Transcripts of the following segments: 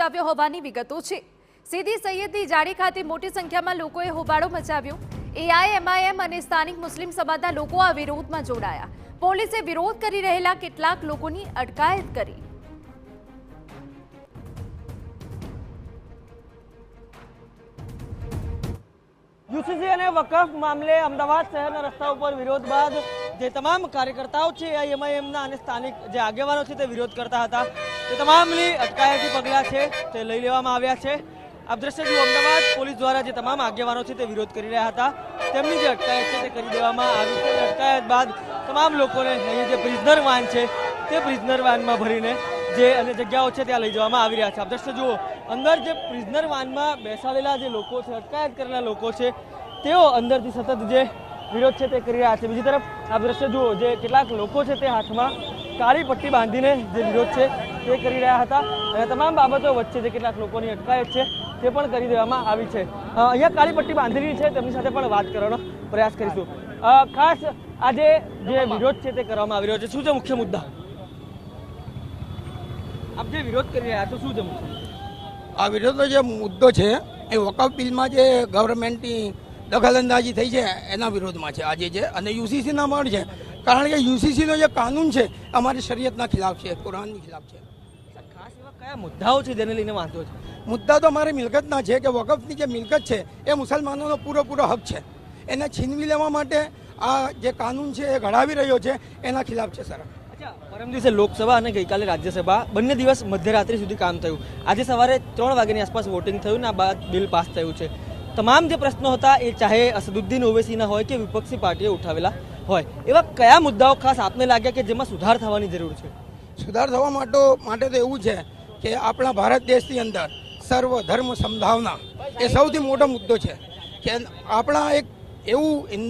મચાવ્યો હોવાની વિગતો છે। સીધી સૈયદની જાળી ખાતે મોટી સંખ્યામાં લોકોએ હોબાળો મચાવ્યો। એઆઈએમઆઈએમ અને સ્થાનિક મુસ્લિમ સમાજના લોકો આ વિરોધમાં જોડાયા। પોલીસે વિરોધ કરી રહેલા કેટલાક લોકોની અટકાયત કરી। યુસીસી અને વકફ મામલે અમદાવાદ શહેરના રસ્તા ઉપર વિરોધ બાદ જે તમામ કાર્યકર્તાઓ છે એઆઈએમઆઈએમના અને સ્થાનિક જે આગેવાનો છે તે વિરોધ કરતા હતા તે તમામની અટકાયતી પગલાં છે તે લઈ લેવામાં આવ્યા છે। આપ દ્રશ્ય જુઓ, અમદાવાદ પોલીસ દ્વારા જે તમામ આગેવાનો છે તે વિરોધ કરી રહ્યા હતા તેમની જે અટકાયત છે તે કરી દેવામાં આવી છે। અટકાયત બાદ તમામ લોકોને અહીં જે પ્રિઝનર વાન છે તે પ્રિઝનર વાનમાં ભરીને જે અન્ય જગ્યાઓ છે ત્યાં લઈ જવામાં આવી રહ્યા છે। આપ દ્રશ્ય જુઓ, અંદર જે પ્રિઝનર વાનમાં બેસાડેલા જે લોકો છે, અટકાયત કરેલા લોકો છે, તેઓ અંદરથી સતત જે વિરોધ છે તે કરી રહ્યા છે। બીજી તરફ આપ દ્રશ્ય જુઓ, જે કેટલાક લોકો છે તે હાથમાં કાળી પટ્ટી બાંધીને જે વિરોધ છે તે કરી રહ્યા હતા અને તમામ બાબતો વચ્ચે જે કેટલાક લોકોની અટકાયત છે તે પણ કરી દેવામાં આવી છે। અહીંયા કાળી પટ્ટી બાંધેલી છે, તેમની સાથે પણ વાત કરવાનો પ્રયાસ કરીશું। ખાસ આજે જે વિરોધ છે તે કરવામાં આવી રહ્યો છે, શું છે મુખ્ય મુદ્દા? આપ જે વિરોધ કરી રહ્યા છો, શું છે મુખ્ય? આ વિરોધનો જે મુદ્દો છે એ વકફ બિલમાં જે ગવર્મેન્ટની દખલઅંદાજી થઈ છે એના વિરોધમાં છે આજે છે, અને યુસીસીના પણ છે, કારણ કે યુસીસીનો જે કાનૂન છે અમારી શરીયતના ખિલાફ છે, કુરાનની ખિલાફ છે। ખાસ એવા કયા મુદ્દાઓ છે જેને લઈને વાંધો છે? મુદ્દા તો અમારી મિલકતના છે કે વકફની જે મિલકત છે એ મુસલમાનોનો પૂરેપૂરો હક છે, એને છીનવી લેવા માટે આ જે કાનૂન છે એ ઘડાવી રહ્યો છે, એના ખિલાફ છે સર। પરમ દિવસે લોકસભા અને ગઈકાલે રાજ્યસભા બંને દિવસ મધ્યરાત્રિ સુધી કામ થયું। આજે સવારે 3 વાગ્યાની આસપાસ વોટિંગ થયું ને આ બાદ બિલ પાસ થયું છે। તમામ જે પ્રશ્નો હતા એ ચાહે અસદુદ્દીન ઓવૈસીના હોય કે વિપક્ષી પાર્ટીએ ઉઠાવેલા હોય, એવા કયા મુદ્દાઓ ખાસ આપને લાગ્યા કે જેમાં સુધાર થવાની જરૂર છે? સુધાર થવા માટે તો એવું છે કે આપણા ભારત દેશની અંદર સર્વ ધર્મ સમભાવના એ સૌથી મોટો મુદ્દો છે કે આપણા એક એવું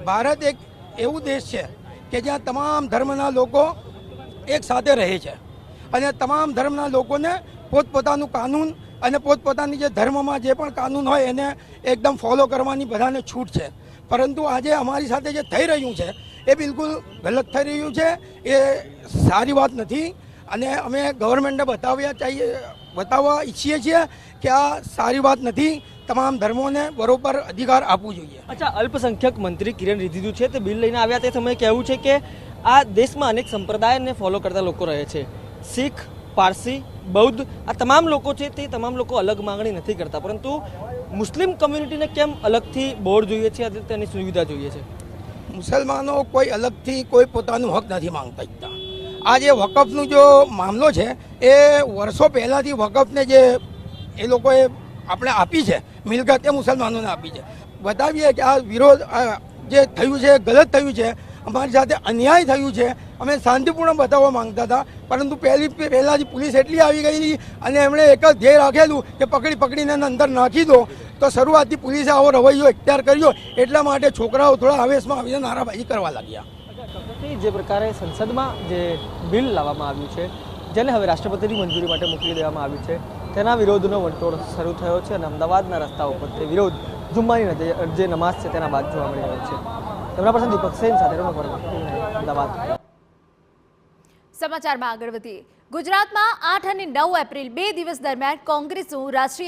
ભારત એક એવું દેશ છે કે જ્યાં તમામ ધર્મના લોકો એક સાથે રહે છે અને તમામ ધર્મના લોકોને પોતપોતાનું કાનૂન અને પોતપોતાની જે ધર્મમાં જે પણ કાનૂન હોય એને એકદમ ફોલો કરવાની બધાને છૂટ છે। પરંતુ આજે અમારી સાથે જે થઈ રહ્યું છે એ બિલકુલ ગલત થઈ રહ્યું છે, એ સારી વાત નથી અને અમે ગવર્મેન્ટને બતાવવા ઈચ્છીએ છીએ કે આ સારી વાત નથી, તમામ ધર્મોને બરોબર અધિકાર આપવું જોઈએ। અચ્છા, અલ્પસંખ્યક મંત્રી કિરણ રિજિજુ છે તે બિલ લઈને આવ્યા તે સમયે કહેવું છે કે આ દેશમાં અનેક સંપ્રદાયને ફોલો કરતા લોકો રહે છે, શીખ, પારસી, બૌદ્ધ, આ તમામ લોકો છે તે તમામ લોકો અલગ માંગણી નથી કરતા, પરંતુ મુસ્લિમ કમ્યુનિટીને કેમ અલગથી બોર્ડ જોઈએ છે, તેની સુવિધા જોઈએ છે? મુસલમાનો કોઈ અલગથી કોઈ પોતાનું હક નથી માંગતા। આ જે વકફનો જો મામલો છે એ વર્ષો પહેલાંથી વકફને જે એ લોકોએ આપણે આપી છે મિલકત, એ મુસલમાનોને આપી છે। બતાવીએ કે આ વિરોધ જે થયું છે ગલત થયું છે, અમારી સાથે અન્યાય થયું છે, અમે શાંતિપૂર્ણ બતાવવા માંગતા હતા, પરંતુ પહેલાંથી પોલીસ એટલી આવી ગઈ અને એમણે એક જ ધ્યેય રાખેલું કે પકડીને અંદર નાખી દો, તો શરૂઆતથી પોલીસે આવો રવૈયો ઇખ્તિયાર કર્યો, એટલા માટે છોકરાઓ થોડા આવેશમાં આવીને નારાબાજી કરવા લાગ્યા। જે પ્રકારે સંસદમાં જે બિલ લાવવામાં આવ્યું છે, જેને હવે રાષ્ટ્રપતિની મંજૂરી માટે મોકલી દેવામાં આવ્યું છે, તેના વિરોધનો વંટોળ શરૂ થયો છે અને અમદાવાદના રસ્તા ઉપર તે વિરોધ જુમ્માની જે નમાઝ છે તેના બાદ જોવા મળી રહ્યો છે। તેમના પાસે દીપક સેન સાથે અમદાવાદ। સમાચારમાં આગળ વધીએ। ગુજરાતમાં 8 અને 9 એપ્રિલ 2 દિવસ દરમિયાન કોંગ્રેસનું રાષ્ટ્રીય